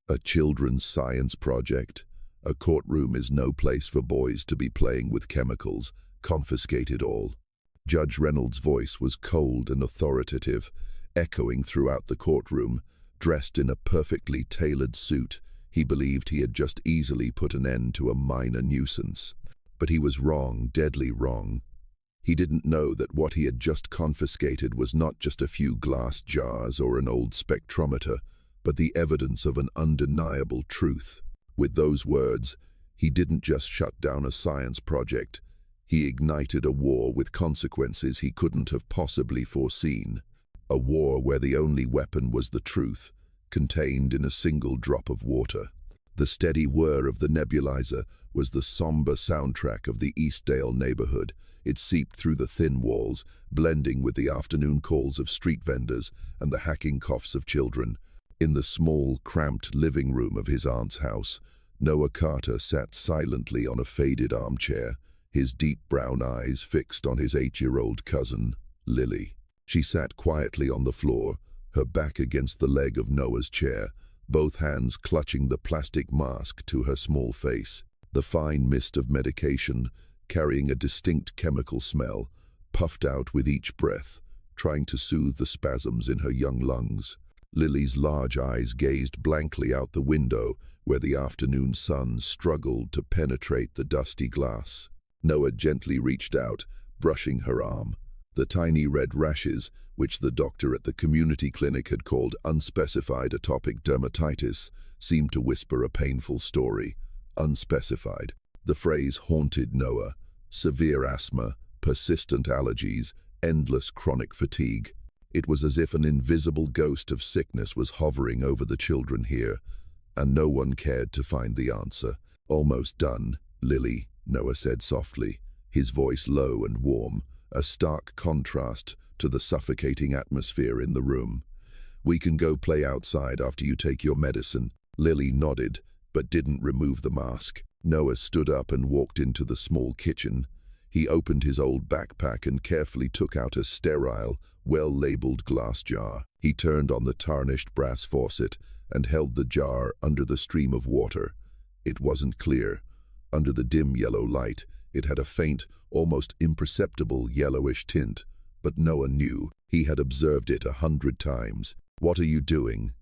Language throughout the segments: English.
A children's science project. A courtroom is no place for boys to be playing with chemicals. Confiscate it all. Judge Reynolds' voice was cold and authoritative, echoing throughout the courtroom. Dressed in a perfectly tailored suit, he believed he had just easily put an end to a minor nuisance. But he was wrong, deadly wrong. He didn't know that what he had just confiscated was not just a few glass jars or an old spectrometer, but the evidence of an undeniable truth. With those words, he didn't just shut down a science project. He ignited a war with consequences he couldn't have possibly foreseen. A war where the only weapon was the truth, contained in a single drop of water. The steady whir of the nebulizer was the somber soundtrack of the Eastdale neighborhood. It seeped through the thin walls, blending with the afternoon calls of street vendors and the hacking coughs of children. In the small, cramped living room of his aunt's house, Noah Carter sat silently on a faded armchair, his deep brown eyes fixed on his 8-year-old cousin, Lily. She sat quietly on the floor, her back against the leg of Noah's chair, both hands clutching the plastic mask to her small face. The fine mist of medication, carrying a distinct chemical smell, puffed out with each breath, trying to soothe the spasms in her young lungs. Lily's large eyes gazed blankly out the window where the afternoon sun struggled to penetrate the dusty glass. Noah gently reached out, brushing her arm. The tiny red rashes, which the doctor at the community clinic had called unspecified atopic dermatitis, seemed to whisper a painful story. Unspecified. The phrase haunted Noah. Severe asthma, persistent allergies, endless chronic fatigue. It was as if an invisible ghost of sickness was hovering over the children here, and no one cared to find the answer. Almost done, Lily, Noah said softly, his voice low and warm, a stark contrast to the suffocating atmosphere in the room. We can go play outside after you take your medicine. Lily nodded, but didn't remove the mask. Noah stood up and walked into the small kitchen. He opened his old backpack and carefully took out a sterile, well-labeled glass jar. He turned on the tarnished brass faucet and held the jar under the stream of water. It wasn't clear. Under the dim yellow light, it had a faint, almost imperceptible yellowish tint, but Noah knew. He had observed it 100 times. "What are you doing?"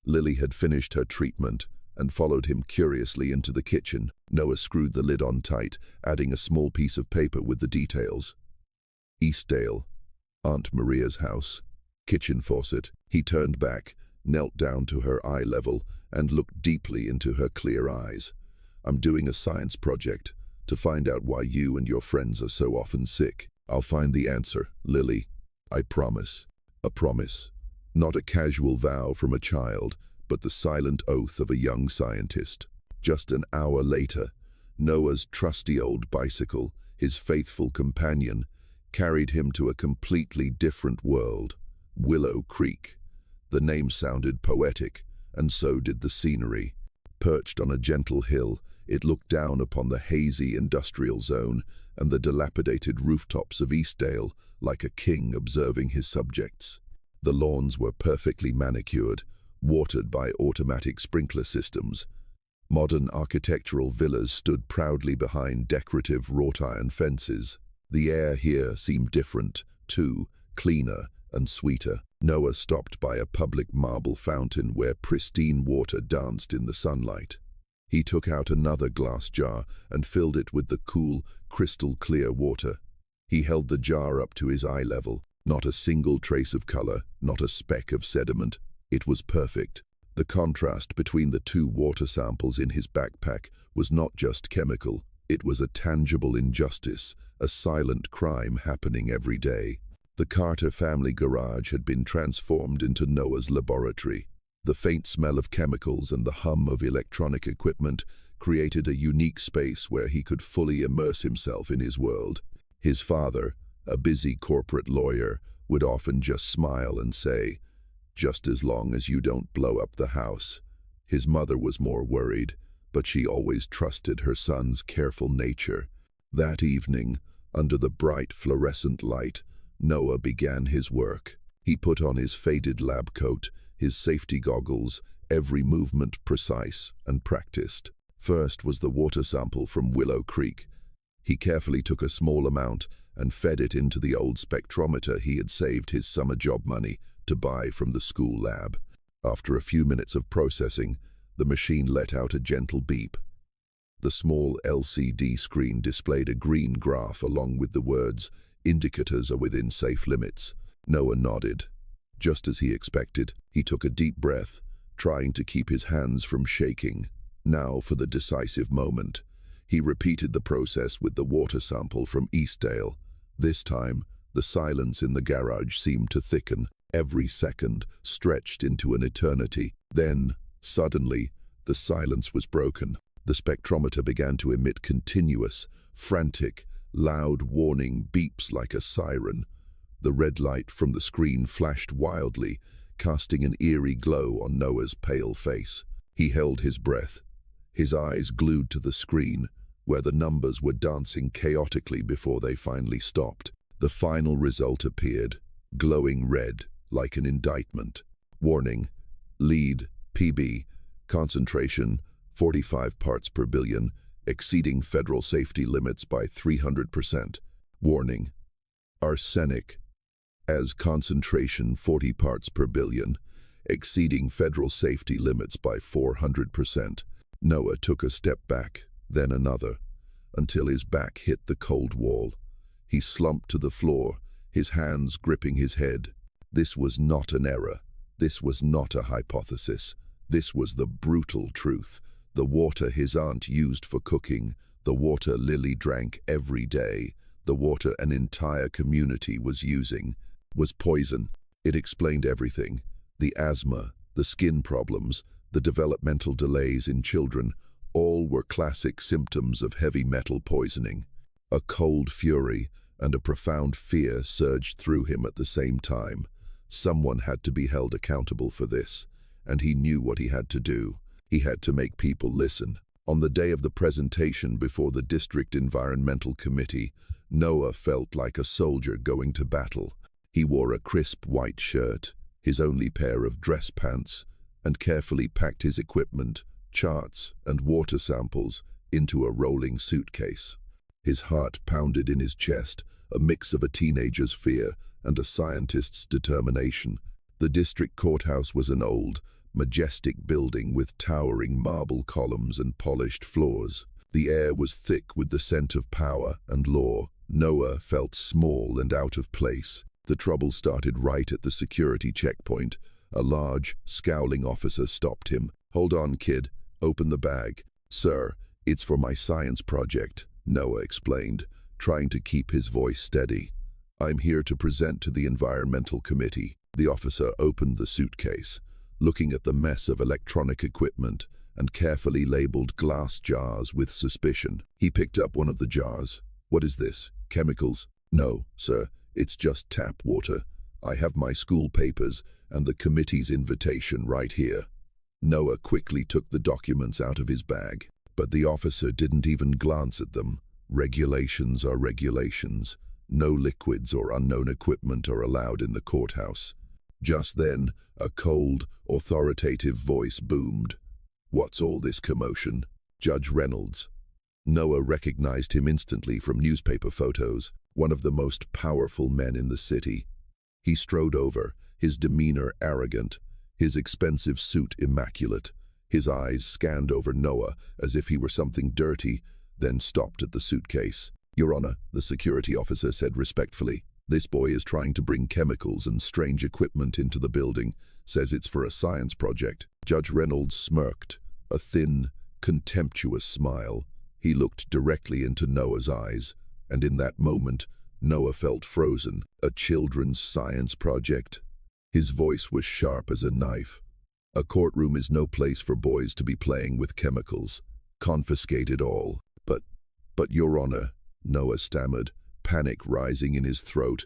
Lily had finished her treatment and followed him curiously into the kitchen. Noah screwed the lid on tight, adding a small piece of paper with the details. Eastdale, Aunt Maria's house, kitchen faucet. He turned back, knelt down to her eye level, and looked deeply into her clear eyes. "I'm doing a science project to find out why you and your friends are so often sick. I'll find the answer, Lily. I promise." A promise. Not a casual vow from a child, but the silent oath of a young scientist. Just an hour later, Noah's trusty old bicycle, his faithful companion, carried him to a completely different world. Willow Creek. The name sounded poetic, and so did the scenery. Perched on a gentle hill, it looked down upon the hazy industrial zone and the dilapidated rooftops of Eastdale like a king observing his subjects. The lawns were perfectly manicured, watered by automatic sprinkler systems. Modern architectural villas stood proudly behind decorative wrought-iron fences. The air here seemed different, too, cleaner and sweeter. Noah stopped by a public marble fountain where pristine water danced in the sunlight. He took out another glass jar and filled it with the cool, crystal-clear water. He held the jar up to his eye level. Not a single trace of color, not a speck of sediment. It was perfect. The contrast between the two water samples in his backpack was not just chemical. It was a tangible injustice, a silent crime happening every day. The Carter family garage had been transformed into Noah's laboratory. The faint smell of chemicals and the hum of electronic equipment created a unique space where he could fully immerse himself in his world. His father, a busy corporate lawyer, would often just smile and say, "Just as long as you don't blow up the house." His mother was more worried, but she always trusted her son's careful nature. That evening, under the bright fluorescent light, Noah began his work. He put on his faded lab coat, his safety goggles, every movement precise and practiced. First was the water sample from Willow Creek. He carefully took a small amount and fed it into the old spectrometer he had saved his summer job money to buy from the school lab. After a few minutes of processing, the machine let out a gentle beep. The small LCD screen displayed a green graph along with the words, "Indicators are within safe limits." Noah nodded. Just as he expected, he took a deep breath, trying to keep his hands from shaking. Now for the decisive moment. He repeated the process with the water sample from Eastdale. This time, the silence in the garage seemed to thicken. Every second stretched into an eternity. Then, suddenly, the silence was broken. The spectrometer began to emit continuous, frantic, loud warning beeps like a siren. The red light from the screen flashed wildly, casting an eerie glow on Noah's pale face. He held his breath, his eyes glued to the screen, where the numbers were dancing chaotically before they finally stopped. The final result appeared, glowing red, like an indictment. Warning: lead, PB, concentration 45 parts per billion, exceeding federal safety limits by 300%. Warning: arsenic, as concentration 40 parts per billion, exceeding federal safety limits by 400%. Noah took a step back, then another, until his back hit the cold wall. He slumped to the floor, his hands gripping his head. This was not an error. This was not a hypothesis. This was the brutal truth. The water his aunt used for cooking, the water Lily drank every day, the water an entire community was using, was poison. It explained everything. The asthma, the skin problems, the developmental delays in children, all were classic symptoms of heavy metal poisoning. A cold fury and a profound fear surged through him at the same time. Someone had to be held accountable for this, and he knew what he had to do. He had to make people listen. On the day of the presentation before the District Environmental Committee, Noah felt like a soldier going to battle. He wore a crisp white shirt, his only pair of dress pants, and carefully packed his equipment, charts, and water samples into a rolling suitcase. His heart pounded in his chest, a mix of a teenager's fear and a scientist's determination. The district courthouse was an old, majestic building with towering marble columns and polished floors. The air was thick with the scent of power and law. Noah felt small and out of place. The trouble started right at the security checkpoint. A large, scowling officer stopped him. "Hold on, kid. Open the bag." "Sir, it's for my science project," Noah explained, trying to keep his voice steady. "I'm here to present to the Environmental Committee." The officer opened the suitcase, looking at the mess of electronic equipment and carefully labeled glass jars with suspicion. He picked up one of the jars. "What is this? Chemicals?" "No, sir, it's just tap water. I have my school papers and the committee's invitation right here." Noah quickly took the documents out of his bag, but the officer didn't even glance at them. Regulations are regulations. No liquids or unknown equipment are allowed in the courthouse. Just then, a cold, authoritative voice boomed. "What's all this commotion?" "Judge Reynolds." Noah recognized him instantly from newspaper photos, one of the most powerful men in the city. He strode over, his demeanor arrogant, his expensive suit immaculate. His eyes scanned over Noah as if he were something dirty, then stopped at the suitcase. "Your Honor," the security officer said respectfully, "this boy is trying to bring chemicals and strange equipment into the building, says it's for a science project." Judge Reynolds smirked, a thin, contemptuous smile. He looked directly into Noah's eyes, and in that moment, Noah felt frozen. A children's science project? His voice was sharp as a knife. "A courtroom is no place for boys to be playing with chemicals. Confiscate it all." But Your Honor," Noah stammered, panic rising in his throat.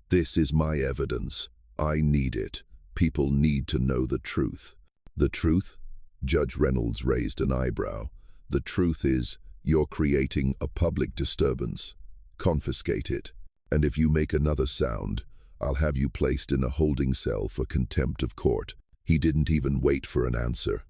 "This is my evidence. I need it. People need to know the truth." "The truth?" Judge Reynolds raised an eyebrow. "The truth is, you're creating a public disturbance. Confiscate it. And if you make another sound, I'll have you placed in a holding cell for contempt of court." He didn't even wait for an answer.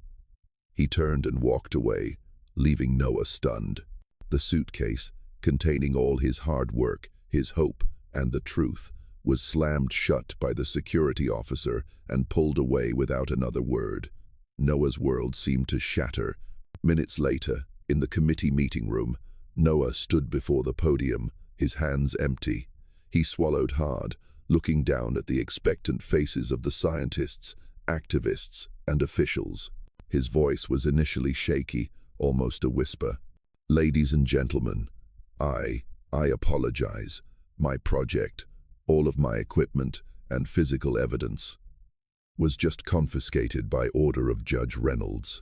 He turned and walked away, leaving Noah stunned. The suitcase, containing all his hard work, his hope, and the truth, was slammed shut by the security officer and pulled away without another word. Noah's world seemed to shatter. Minutes later, in the committee meeting room, Noah stood before the podium, his hands empty. He swallowed hard, looking down at the expectant faces of the scientists, activists, and officials. His voice was initially shaky, almost a whisper. "Ladies and gentlemen, I apologize. My project, all of my equipment and physical evidence, was just confiscated by order of Judge Reynolds."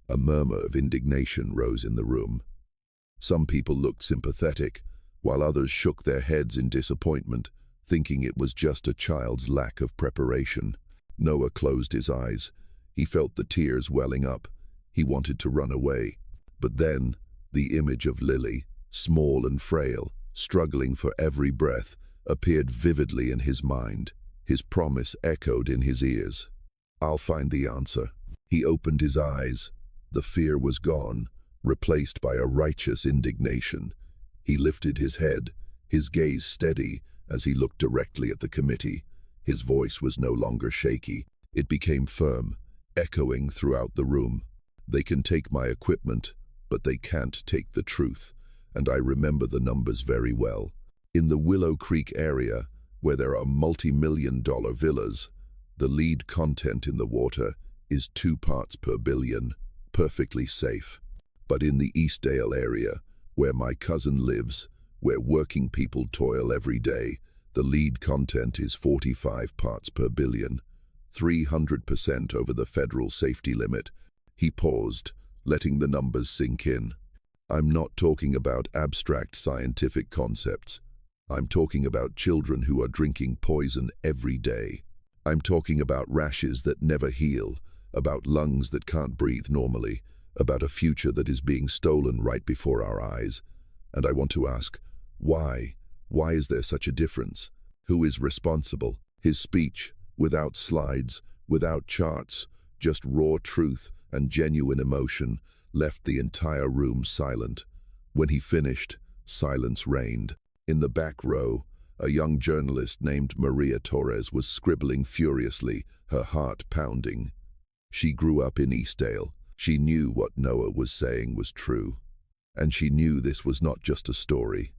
A murmur of indignation rose in the room. Some people looked sympathetic, while others shook their heads in disappointment, thinking it was just a child's lack of preparation. Noah closed his eyes. He felt the tears welling up. He wanted to run away. But then, the image of Lily, small and frail, struggling for every breath, appeared vividly in his mind. His promise echoed in his ears. "I'll find the answer." He opened his eyes. The fear was gone, replaced by a righteous indignation. He lifted his head, his gaze steady as he looked directly at the committee. His voice was no longer shaky. It became firm, echoing throughout the room. "They can take my equipment, but they can't take the truth, and I remember the numbers very well. In the Willow Creek area, where there are multi-million-dollar villas, the lead content in the water is 2 parts per billion, perfectly safe. But in the Eastdale area, where my cousin lives, where working people toil every day, the lead content is 45 parts per billion, 300% over the federal safety limit." He paused, letting the numbers sink in. "I'm not talking about abstract scientific concepts. I'm talking about children who are drinking poison every day. I'm talking about rashes that never heal, about lungs that can't breathe normally, about a future that is being stolen right before our eyes. And I want to ask, why? Why is there such a difference? Who is responsible?" His speech, without slides, without charts, just raw truth and genuine emotion, left the entire room silent. When he finished, silence reigned. In the back row, a young journalist named Maria Torres was scribbling furiously, her heart pounding. She grew up in Eastdale. She knew what Noah was saying was true. And she knew this was not just a story.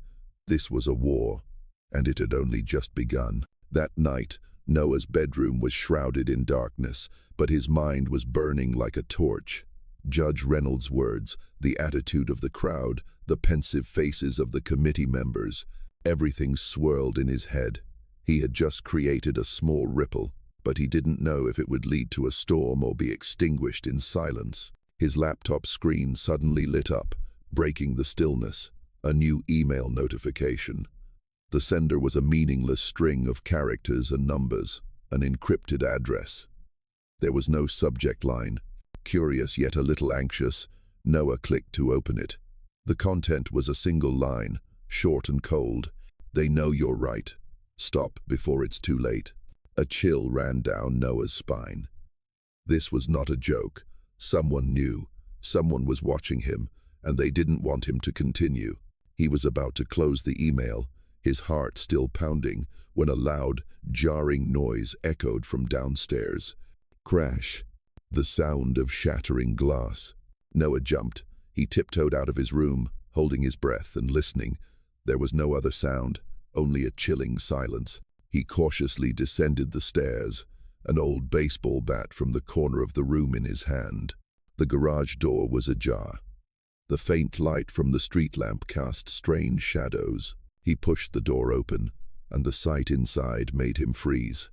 This was a war, and it had only just begun. That night, Noah's bedroom was shrouded in darkness, but his mind was burning like a torch. Judge Reynolds' words, the attitude of the crowd, the pensive faces of the committee members, everything swirled in his head. He had just created a small ripple, but he didn't know if it would lead to a storm or be extinguished in silence. His laptop screen suddenly lit up, breaking the stillness. A new email notification. The sender was a meaningless string of characters and numbers, an encrypted address. There was no subject line. Curious yet a little anxious, Noah clicked to open it. The content was a single line, short and cold. "They know you're right. Stop before it's too late." A chill ran down Noah's spine. This was not a joke. Someone knew. Someone was watching him, and they didn't want him to continue. He was about to close the email, his heart still pounding, when a loud, jarring noise echoed from downstairs. Crash. The sound of shattering glass. Noah jumped. He tiptoed out of his room, holding his breath and listening. There was no other sound, only a chilling silence. He cautiously descended the stairs, an old baseball bat from the corner of the room in his hand. The garage door was ajar. The faint light from the street lamp cast strange shadows. He pushed the door open, and the sight inside made him freeze.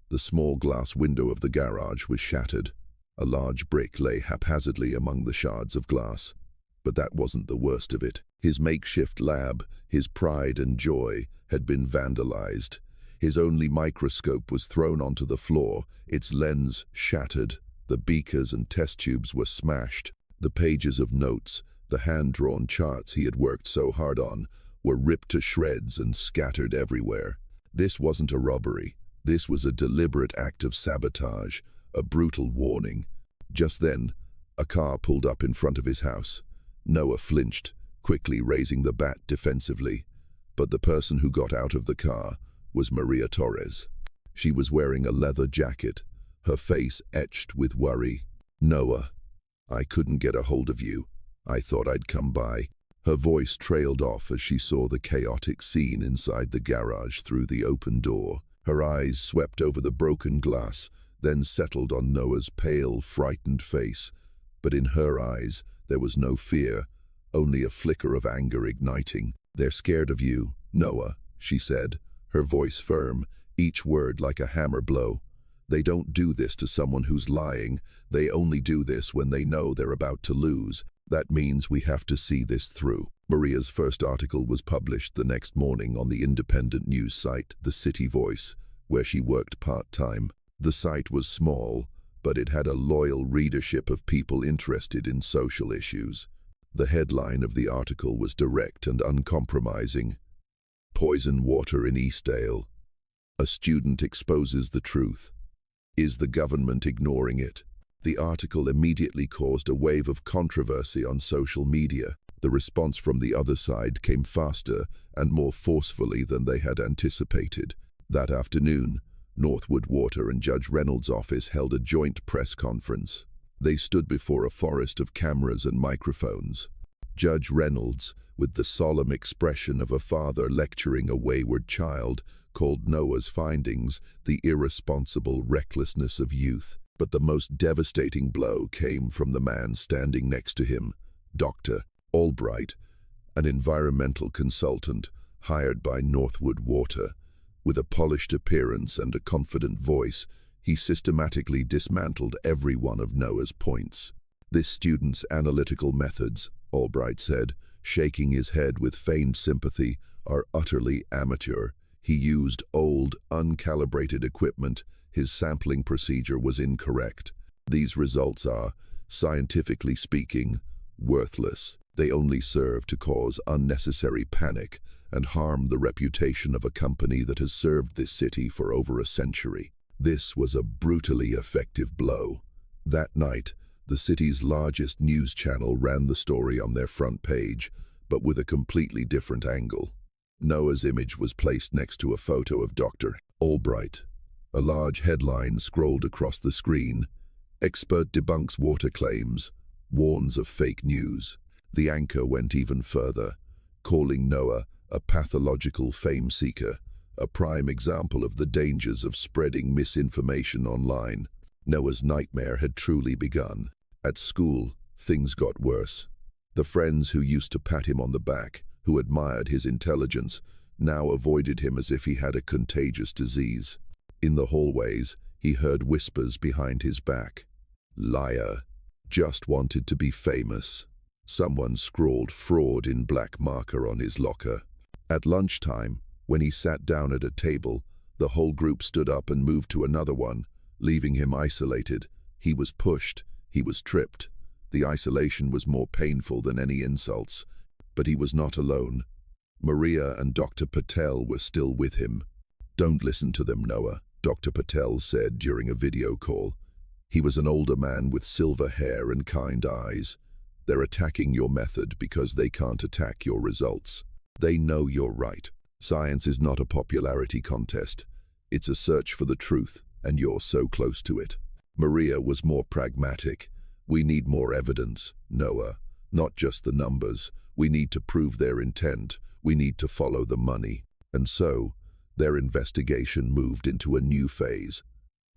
The small glass window of the garage was shattered. A large brick lay haphazardly among the shards of glass. But that wasn't the worst of it. His makeshift lab, his pride and joy, had been vandalized. His only microscope was thrown onto the floor, its lens shattered. The beakers and test tubes were smashed. The pages of notes, the hand-drawn charts he had worked so hard on, were ripped to shreds and scattered everywhere. This wasn't a robbery. This was a deliberate act of sabotage, a brutal warning. Just then, a car pulled up in front of his house. Noah flinched, quickly raising the bat defensively. But the person who got out of the car was Maria Torres. She was wearing a leather jacket, her face etched with worry. "Noah, I couldn't get a hold of you. I thought I'd come by." Her voice trailed off as she saw the chaotic scene inside the garage through the open door. Her eyes swept over the broken glass, then settled on Noah's pale, frightened face. But in her eyes, there was no fear, only a flicker of anger igniting. "They're scared of you, Noah," she said, her voice firm, each word like a hammer blow. "They don't do this to someone who's lying. They only do this when they know they're about to lose. That means we have to see this through." Maria's first article was published the next morning on the independent news site, The City Voice, where she worked part-time. The site was small, but it had a loyal readership of people interested in social issues. The headline of the article was direct and uncompromising. "Poison water in Eastdale. A student exposes the truth. Is the government ignoring it?" The article immediately caused a wave of controversy on social media. The response from the other side came faster and more forcefully than they had anticipated. That afternoon, Northwood Water and Judge Reynolds' office held a joint press conference. They stood before a forest of cameras and microphones. Judge Reynolds, with the solemn expression of a father lecturing a wayward child, called Noah's findings the irresponsible recklessness of youth. But the most devastating blow came from the man standing next to him, Dr. Albright, an environmental consultant hired by Northwood Water. With a polished appearance and a confident voice, he systematically dismantled every one of Noah's points. "This student's analytical methods," Albright said, shaking his head with feigned sympathy, "are utterly amateur. He used old, uncalibrated equipment. His sampling procedure was incorrect. These results are, scientifically speaking, worthless. They only serve to cause unnecessary panic and harm the reputation of a company that has served this city for over a century." This was a brutally effective blow. That night, the city's largest news channel ran the story on their front page, but with a completely different angle. Noah's image was placed next to a photo of Dr. Albright. A large headline scrolled across the screen. "Expert debunks water claims, warns of fake news." The anchor went even further, calling Noah a pathological fame seeker, a prime example of the dangers of spreading misinformation online. Noah's nightmare had truly begun. At school, things got worse. The friends who used to pat him on the back, who admired his intelligence, now avoided him as if he had a contagious disease. In the hallways, he heard whispers behind his back. "Liar. Just wanted to be famous." Someone scrawled fraud in black marker on his locker. At lunchtime, when he sat down at a table, the whole group stood up and moved to another one, leaving him isolated. He was pushed. He was tripped. The isolation was more painful than any insults. But he was not alone. Maria and Dr. Patel were still with him. "Don't listen to them, Noah," Dr. Patel said during a video call. He was an older man with silver hair and kind eyes. "They're attacking your method because they can't attack your results. They know you're right. Science is not a popularity contest. It's a search for the truth, and you're so close to it." Maria was more pragmatic. "We need more evidence, Noah. Not just the numbers. We need to prove their intent. We need to follow the money." And so, their investigation moved into a new phase.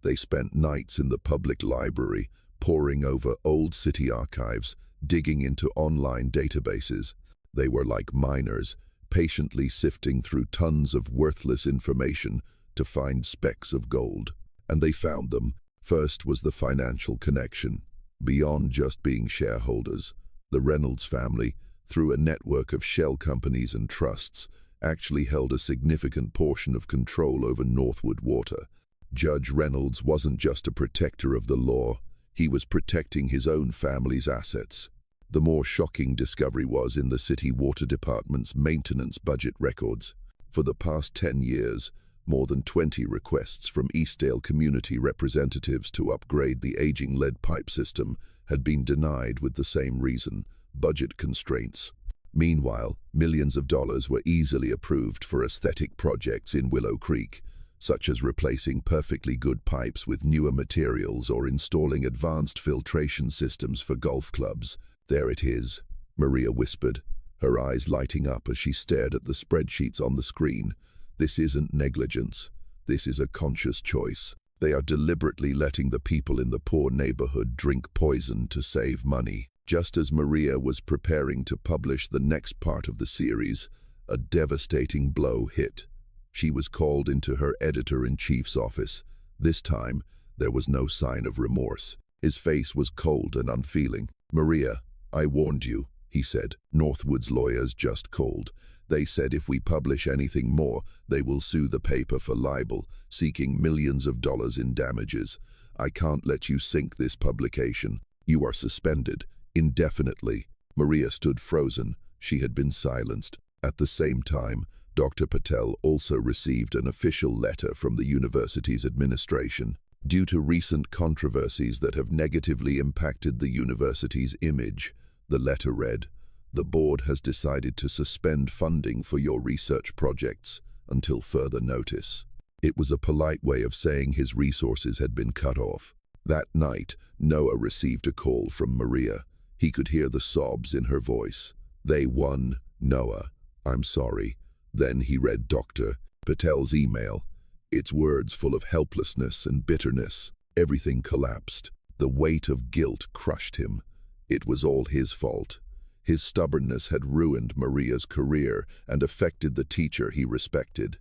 They spent nights in the public library, poring over old city archives, digging into online databases. They were like miners, patiently sifting through tons of worthless information to find specks of gold. And they found them. First was the financial connection. Beyond just being shareholders, the Reynolds family, through a network of shell companies and trusts, actually held a significant portion of control over Northwood Water. Judge Reynolds wasn't just a protector of the law, he was protecting his own family's assets. The more shocking discovery was in the city water department's maintenance budget records. For the past 10 years, More than 20 requests from Eastdale community representatives to upgrade the aging lead pipe system had been denied with the same reason: budget constraints. Meanwhile, millions of dollars were easily approved for aesthetic projects in Willow Creek, such as replacing perfectly good pipes with newer materials or installing advanced filtration systems for golf clubs. "There it is," Maria whispered, her eyes lighting up as she stared at the spreadsheets on the screen. "This isn't negligence. This is a conscious choice. They are deliberately letting the people in the poor neighborhood drink poison to save money." Just as Maria was preparing to publish the next part of the series, a devastating blow hit. She was called into her editor-in-chief's office. This time, there was no sign of remorse. His face was cold and unfeeling. "Maria, I warned you," he said. "Northwood's lawyers just called. They said if we publish anything more, they will sue the paper for libel, seeking millions of dollars in damages. I can't let you sink this publication. You are suspended indefinitely." Maria stood frozen. She had been silenced. At the same time, Dr. Patel also received an official letter from the university's administration. Due to recent controversies that have negatively impacted the university's image, the letter read, "The board has decided to suspend funding for your research projects until further notice." It was a polite way of saying his resources had been cut off. That night, Noah received a call from Maria. He could hear the sobs in her voice. "They won, Noah. I'm sorry." Then he read Dr. Patel's email, its words full of helplessness and bitterness. Everything collapsed. The weight of guilt crushed him. It was all his fault. His stubbornness had ruined Maria's career and affected the teacher he respected.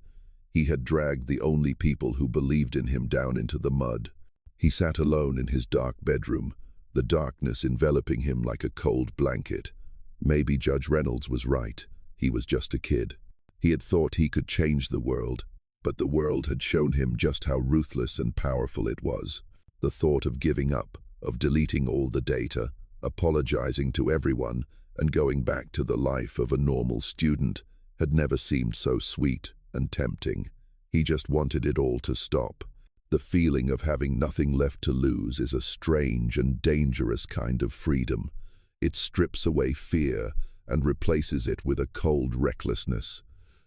He had dragged the only people who believed in him down into the mud. He sat alone in his dark bedroom, the darkness enveloping him like a cold blanket. Maybe Judge Reynolds was right. He was just a kid. He had thought he could change the world, but the world had shown him just how ruthless and powerful it was. The thought of giving up, of deleting all the data, apologizing to everyone, and going back to the life of a normal student had never seemed so sweet and tempting. He just wanted it all to stop. The feeling of having nothing left to lose is a strange and dangerous kind of freedom. It strips away fear and replaces it with a cold recklessness.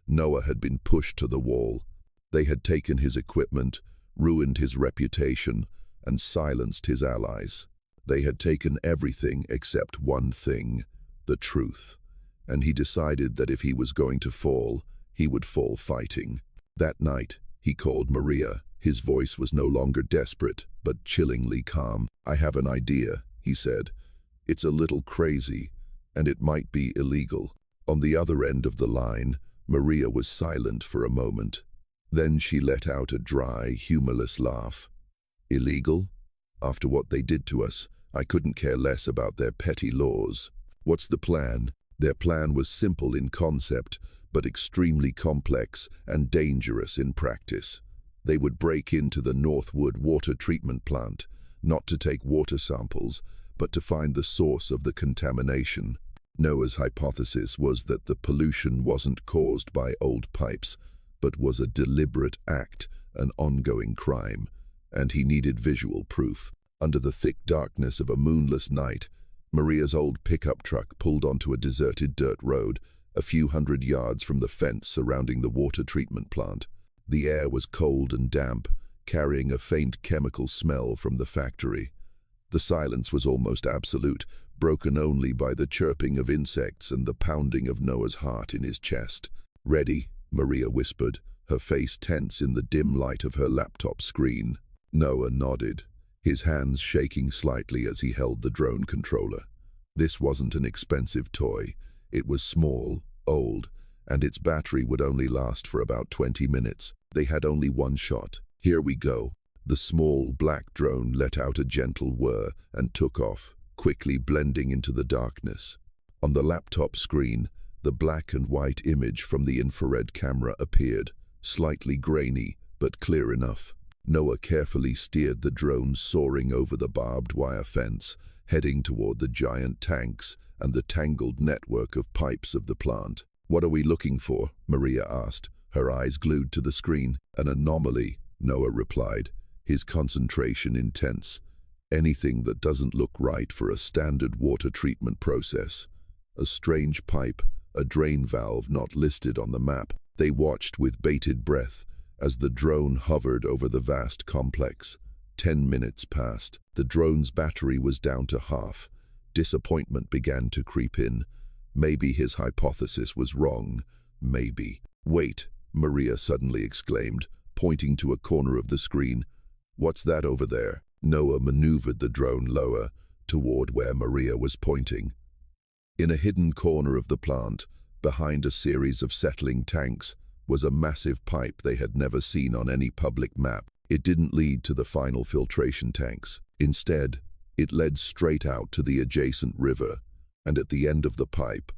Noah had been pushed to the wall. They had taken his equipment, ruined his reputation, and silenced his allies. They had taken everything except one thing, the truth. And he decided that if he was going to fall, he would fall fighting. That night, he called Maria. His voice was no longer desperate, but chillingly calm. "I have an idea," he said. "It's a little crazy, and it might be illegal." On the other end of the line, Maria was silent for a moment. Then she let out a dry, humorless laugh. "Illegal? After what they did to us, I couldn't care less about their petty laws. What's the plan?" Their plan was simple in concept, but extremely complex and dangerous in practice. They would break into the Northwood water treatment plant, not to take water samples, but to find the source of the contamination. Noah's hypothesis was that the pollution wasn't caused by old pipes, but was a deliberate act, an ongoing crime, and he needed visual proof. Under the thick darkness of a moonless night, Maria's old pickup truck pulled onto a deserted dirt road, a few hundred yards from the fence surrounding the water treatment plant. The air was cold and damp, carrying a faint chemical smell from the factory. The silence was almost absolute, broken only by the chirping of insects and the pounding of Noah's heart in his chest. "Ready?" Maria whispered, her face tense in the dim light of her laptop screen. Noah nodded, his hands shaking slightly as he held the drone controller. This wasn't an expensive toy. It was small, old, and its battery would only last for about 20 minutes. They had only one shot. "Here we go." The small, black drone let out a gentle whir and took off, quickly blending into the darkness. On the laptop screen, the black and white image from the infrared camera appeared, slightly grainy, but clear enough. Noah carefully steered the drone soaring over the barbed wire fence, heading toward the giant tanks and the tangled network of pipes of the plant. "What are we looking for?" Maria asked, her eyes glued to the screen. "An anomaly," Noah replied, his concentration intense. "Anything that doesn't look right for a standard water treatment process. A strange pipe, a drain valve not listed on the map." They watched with bated breath as the drone hovered over the vast complex. 10 minutes passed. The drone's battery was down to half. Disappointment began to creep in. Maybe his hypothesis was wrong. Maybe. "Wait," Maria suddenly exclaimed, pointing to a corner of the screen. "What's that over there?" Noah maneuvered the drone lower, toward where Maria was pointing. In a hidden corner of the plant, behind a series of settling tanks, was a massive pipe they had never seen on any public map. It didn't lead to the final filtration tanks. Instead, it led straight out to the adjacent river, and at the end of the pipe,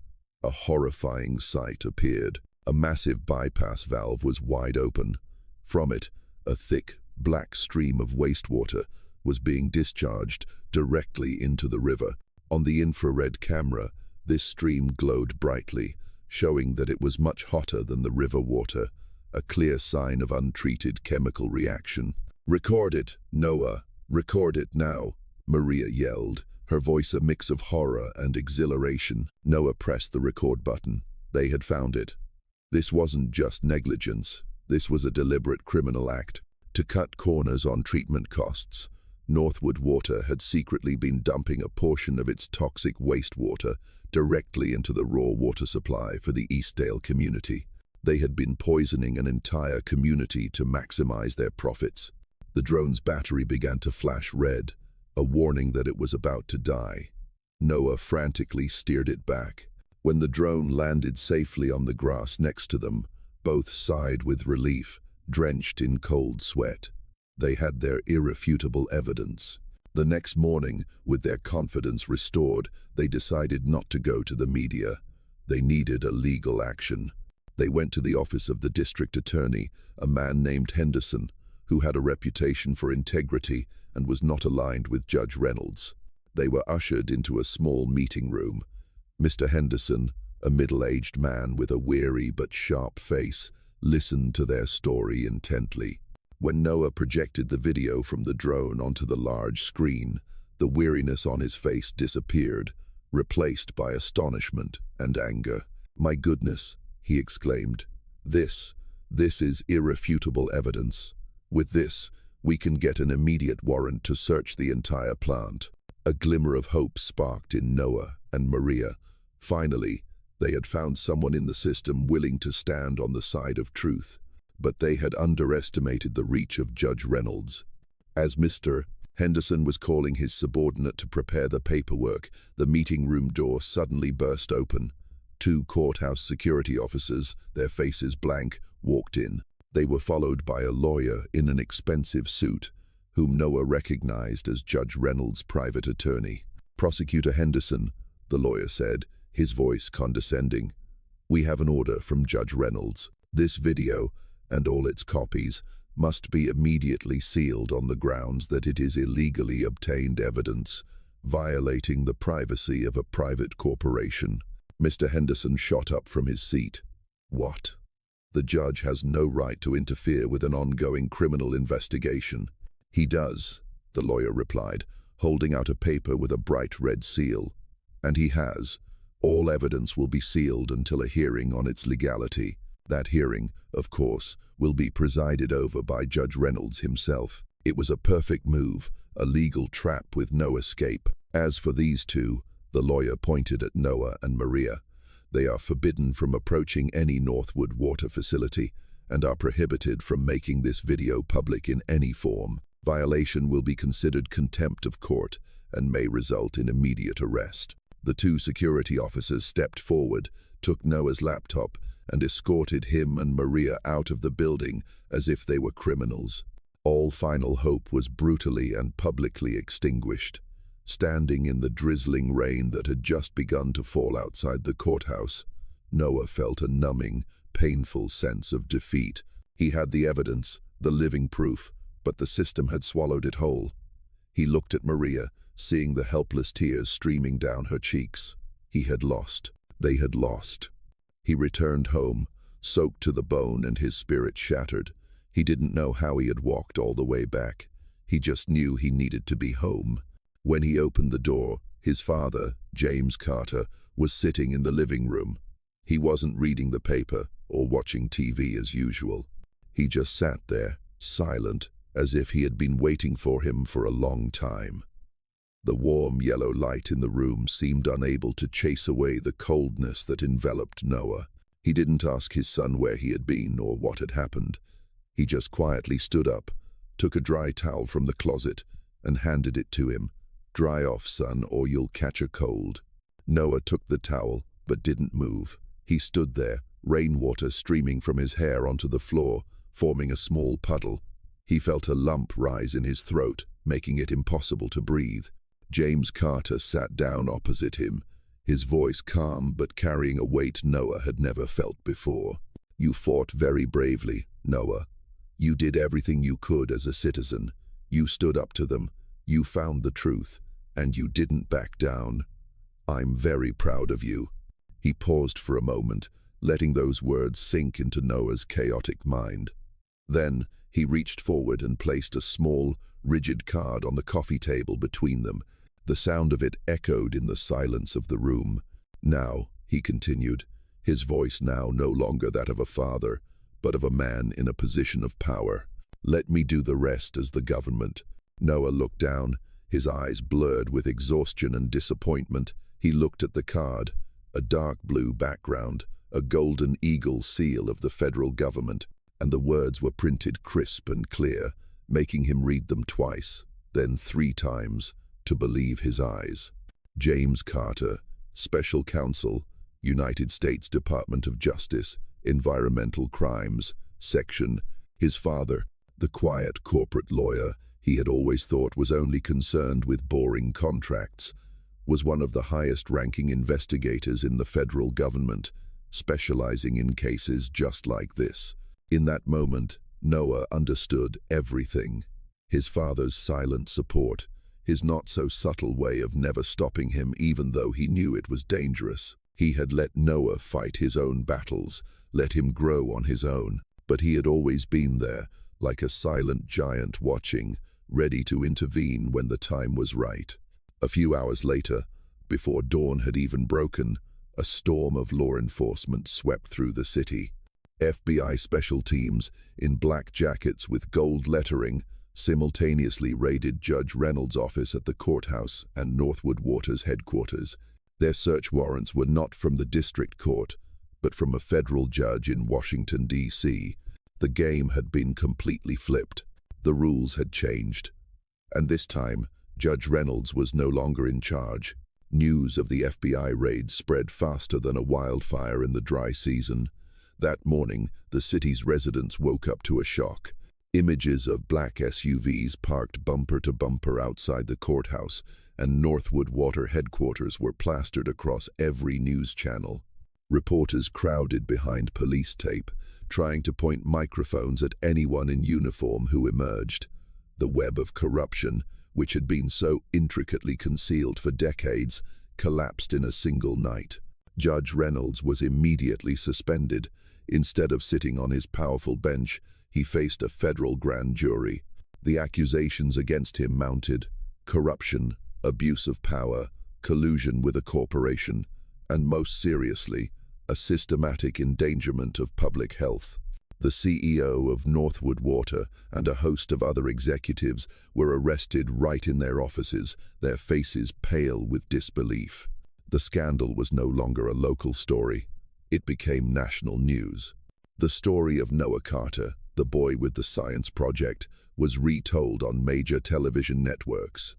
a horrifying sight appeared. A massive bypass valve was wide open. From it, a thick, black stream of wastewater was being discharged directly into the river. On the infrared camera, this stream glowed brightly, showing that it was much hotter than the river water, a clear sign of untreated chemical reaction. "Record it, Noah. Record it now," Maria yelled, her voice a mix of horror and exhilaration. Noah pressed the record button. They had found it. This wasn't just negligence. This was a deliberate criminal act. To cut corners on treatment costs, Northwood Water had secretly been dumping a portion of its toxic wastewater directly into the raw water supply for the Eastdale community. They had been poisoning an entire community to maximize their profits. The drone's battery began to flash red, a warning that it was about to die. Noah frantically steered it back. When the drone landed safely on the grass next to them, both sighed with relief, drenched in cold sweat. They had their irrefutable evidence. The next morning, with their confidence restored, they decided not to go to the media. They needed a legal action. They went to the office of the district attorney, a man named Henderson, who had a reputation for integrity and was not aligned with Judge Reynolds. They were ushered into a small meeting room. Mr. Henderson, a middle-aged man with a weary but sharp face, listened to their story intently. When Noah projected the video from the drone onto the large screen, the weariness on his face disappeared, replaced by astonishment and anger. "My goodness," he exclaimed. This is irrefutable evidence. With this, we can get an immediate warrant to search the entire plant." A glimmer of hope sparked in Noah and Maria. Finally, they had found someone in the system willing to stand on the side of truth. But they had underestimated the reach of Judge Reynolds. As Mr. Henderson was calling his subordinate to prepare the paperwork, the meeting room door suddenly burst open. 2 courthouse security officers, their faces blank, walked in. They were followed by a lawyer in an expensive suit, whom Noah recognized as Judge Reynolds' private attorney. "Prosecutor Henderson," the lawyer said, his voice condescending. "We have an order from Judge Reynolds. This video, and all its copies, must be immediately sealed on the grounds that it is illegally obtained evidence, violating the privacy of a private corporation." Mr. Henderson shot up from his seat. "What? The judge has no right to interfere with an ongoing criminal investigation." "He does," the lawyer replied, holding out a paper with a bright red seal. "And he has. All evidence will be sealed until a hearing on its legality. That hearing, of course, will be presided over by Judge Reynolds himself." It was a perfect move, a legal trap with no escape. As for these two, the lawyer pointed at Noah and Maria. "They are forbidden from approaching any Northwood Water facility and are prohibited from making this video public in any form. Violation will be considered contempt of court and may result in immediate arrest." The 2 security officers stepped forward, took Noah's laptop, and escorted him and Maria out of the building as if they were criminals. All final hope was brutally and publicly extinguished. Standing in the drizzling rain that had just begun to fall outside the courthouse, Noah felt a numbing, painful sense of defeat. He had the evidence, the living proof, but the system had swallowed it whole. He looked at Maria, seeing the helpless tears streaming down her cheeks. He had lost. They had lost. He returned home, soaked to the bone and his spirit shattered. He didn't know how he had walked all the way back. He just knew he needed to be home. When he opened the door, his father, James Carter, was sitting in the living room. He wasn't reading the paper or watching TV as usual. He just sat there, silent, as if he had been waiting for him for a long time. The warm yellow light in the room seemed unable to chase away the coldness that enveloped Noah. He didn't ask his son where he had been or what had happened. He just quietly stood up, took a dry towel from the closet, and handed it to him. "Dry off, son, or you'll catch a cold." Noah took the towel, but didn't move. He stood there, rainwater streaming from his hair onto the floor, forming a small puddle. He felt a lump rise in his throat, making it impossible to breathe. James Carter sat down opposite him, his voice calm but carrying a weight Noah had never felt before. "You fought very bravely, Noah. You did everything you could as a citizen. You stood up to them. You found the truth, and you didn't back down. I'm very proud of you." He paused for a moment, letting those words sink into Noah's chaotic mind. Then he reached forward and placed a small, rigid card on the coffee table between them. The sound of it echoed in the silence of the room. "Now," he continued, his voice now no longer that of a father, but of a man in a position of power, "let me do the rest as the government." Noah looked down, his eyes blurred with exhaustion and disappointment. He looked at the card, a dark blue background, a golden eagle seal of the federal government, and the words were printed crisp and clear, making him read them twice, then 3 times, to believe his eyes. James Carter, Special Counsel, United States Department of Justice, Environmental Crimes, Section. His father, the quiet corporate lawyer he had always thought was only concerned with boring contracts, was one of the highest-ranking investigators in the federal government, specializing in cases just like this. In that moment, Noah understood everything. His father's silent support, his not-so-subtle way of never stopping him even though he knew it was dangerous. He had let Noah fight his own battles, let him grow on his own, but he had always been there, like a silent giant watching, ready to intervene when the time was right. A few hours later, before dawn had even broken, a storm of law enforcement swept through the city. FBI special teams, in black jackets with gold lettering, simultaneously raided Judge Reynolds' office at the courthouse and Northwood Water's headquarters. Their search warrants were not from the district court, but from a federal judge in Washington, D.C. The game had been completely flipped. The rules had changed. And this time, Judge Reynolds was no longer in charge. News of the FBI raid spread faster than a wildfire in the dry season. That morning, the city's residents woke up to a shock. Images of black SUVs parked bumper to bumper outside the courthouse, and Northwood Water headquarters were plastered across every news channel. Reporters crowded behind police tape, trying to point microphones at anyone in uniform who emerged. The web of corruption, which had been so intricately concealed for decades, collapsed in a single night. Judge Reynolds was immediately suspended. Instead of sitting on his powerful bench, he faced a federal grand jury. The accusations against him mounted: corruption, abuse of power, collusion with a corporation, and most seriously, a systematic endangerment of public health. The CEO of Northwood Water and a host of other executives were arrested right in their offices, their faces pale with disbelief. The scandal was no longer a local story. It became national news. The story of Noah Carter, the boy with the science project, was retold on major television networks.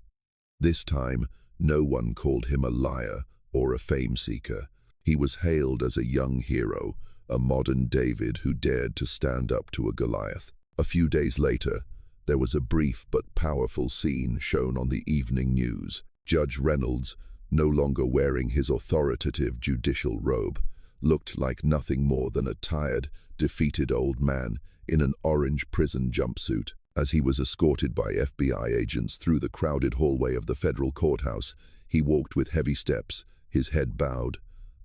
This time, no one called him a liar or a fame-seeker. He was hailed as a young hero, a modern David who dared to stand up to a Goliath. A few days later, there was a brief but powerful scene shown on the evening news. Judge Reynolds, no longer wearing his authoritative judicial robe, looked like nothing more than a tired, defeated old man in an orange prison jumpsuit. As he was escorted by FBI agents through the crowded hallway of the federal courthouse, he walked with heavy steps, his head bowed.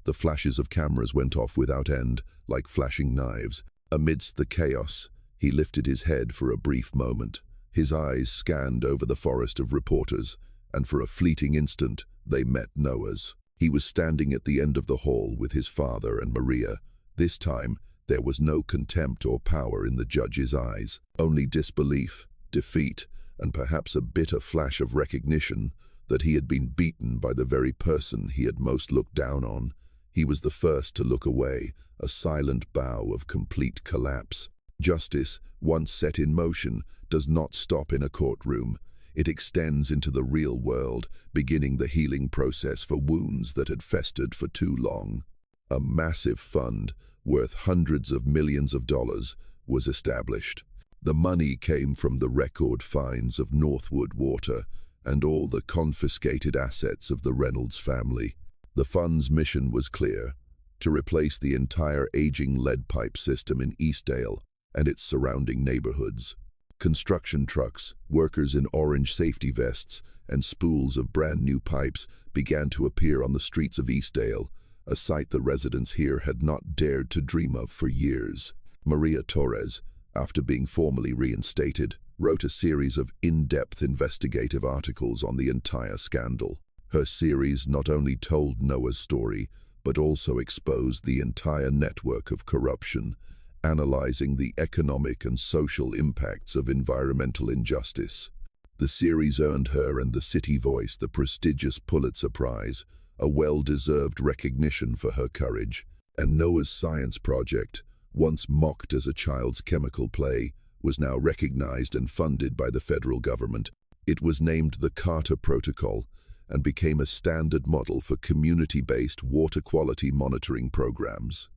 The flashes of cameras went off without end, like flashing knives. Amidst the chaos, he lifted his head for a brief moment. His eyes scanned over the forest of reporters, and for a fleeting instant, they met Noah's. He was standing at the end of the hall with his father and Maria. This time, there was no contempt or power in the judge's eyes, only disbelief, defeat, and perhaps a bitter flash of recognition that he had been beaten by the very person he had most looked down on. He was the first to look away, a silent bow of complete collapse. Justice, once set in motion, does not stop in a courtroom. It extends into the real world, beginning the healing process for wounds that had festered for too long. A massive fund, worth hundreds of millions of dollars, was established. The money came from the record fines of Northwood Water and all the confiscated assets of the Reynolds family. The fund's mission was clear: to replace the entire aging lead pipe system in Eastdale and its surrounding neighborhoods. Construction trucks, workers in orange safety vests, and spools of brand new pipes began to appear on the streets of Eastdale, a sight the residents here had not dared to dream of for years. Maria Torres, after being formally reinstated, wrote a series of in-depth investigative articles on the entire scandal. Her series not only told Noah's story, but also exposed the entire network of corruption, analyzing the economic and social impacts of environmental injustice. The series earned her and the City Voice the prestigious Pulitzer Prize, a well-deserved recognition for her courage. And Noah's science project, once mocked as a child's chemical play, was now recognized and funded by the federal government. It was named the Carter Protocol and became a standard model for community-based water quality monitoring programs.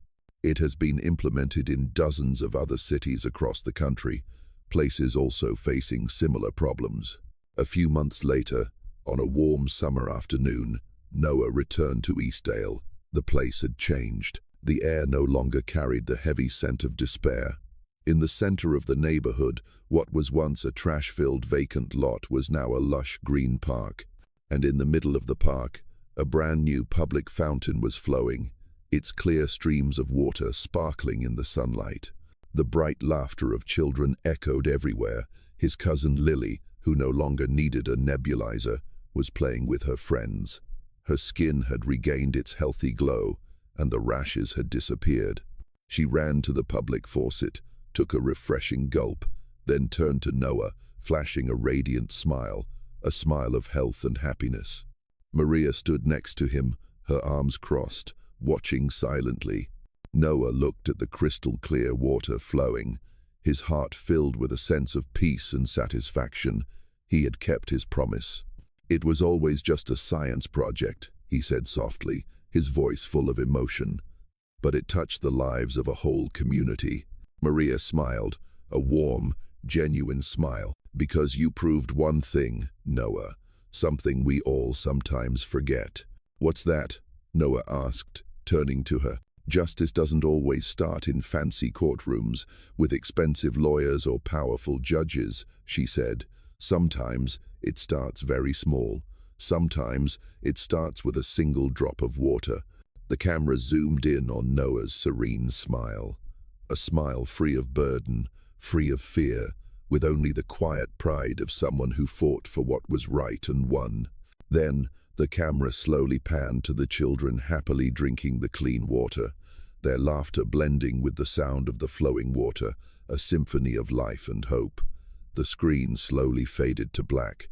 It has been implemented in dozens of other cities across the country, places also facing similar problems. A few months later, on a warm summer afternoon, Noah returned to Eastdale. The place had changed. The air no longer carried the heavy scent of despair. In the center of the neighborhood, what was once a trash-filled vacant lot was now a lush green park. And in the middle of the park, a brand new public fountain was flowing, its clear streams of water sparkling in the sunlight. The bright laughter of children echoed everywhere. His cousin Lily, who no longer needed a nebulizer, was playing with her friends. Her skin had regained its healthy glow, and the rashes had disappeared. She ran to the public faucet, took a refreshing gulp, then turned to Noah, flashing a radiant smile, a smile of health and happiness. Maria stood next to him, her arms crossed, watching silently. Noah looked at the crystal-clear water flowing, his heart filled with a sense of peace and satisfaction. He had kept his promise. "It was always just a science project," he said softly, his voice full of emotion. "But it touched the lives of a whole community." Maria smiled, a warm, genuine smile. "Because you proved one thing, Noah, something we all sometimes forget." "What's that?" Noah asked, turning to her. "Justice doesn't always start in fancy courtrooms with expensive lawyers or powerful judges," she said. "Sometimes it starts very small. Sometimes it starts with a single drop of water." The camera zoomed in on Noah's serene smile. A smile free of burden, free of fear, with only the quiet pride of someone who fought for what was right and won. Then, the camera slowly panned to the children happily drinking the clean water, their laughter blending with the sound of the flowing water, a symphony of life and hope. The screen slowly faded to black,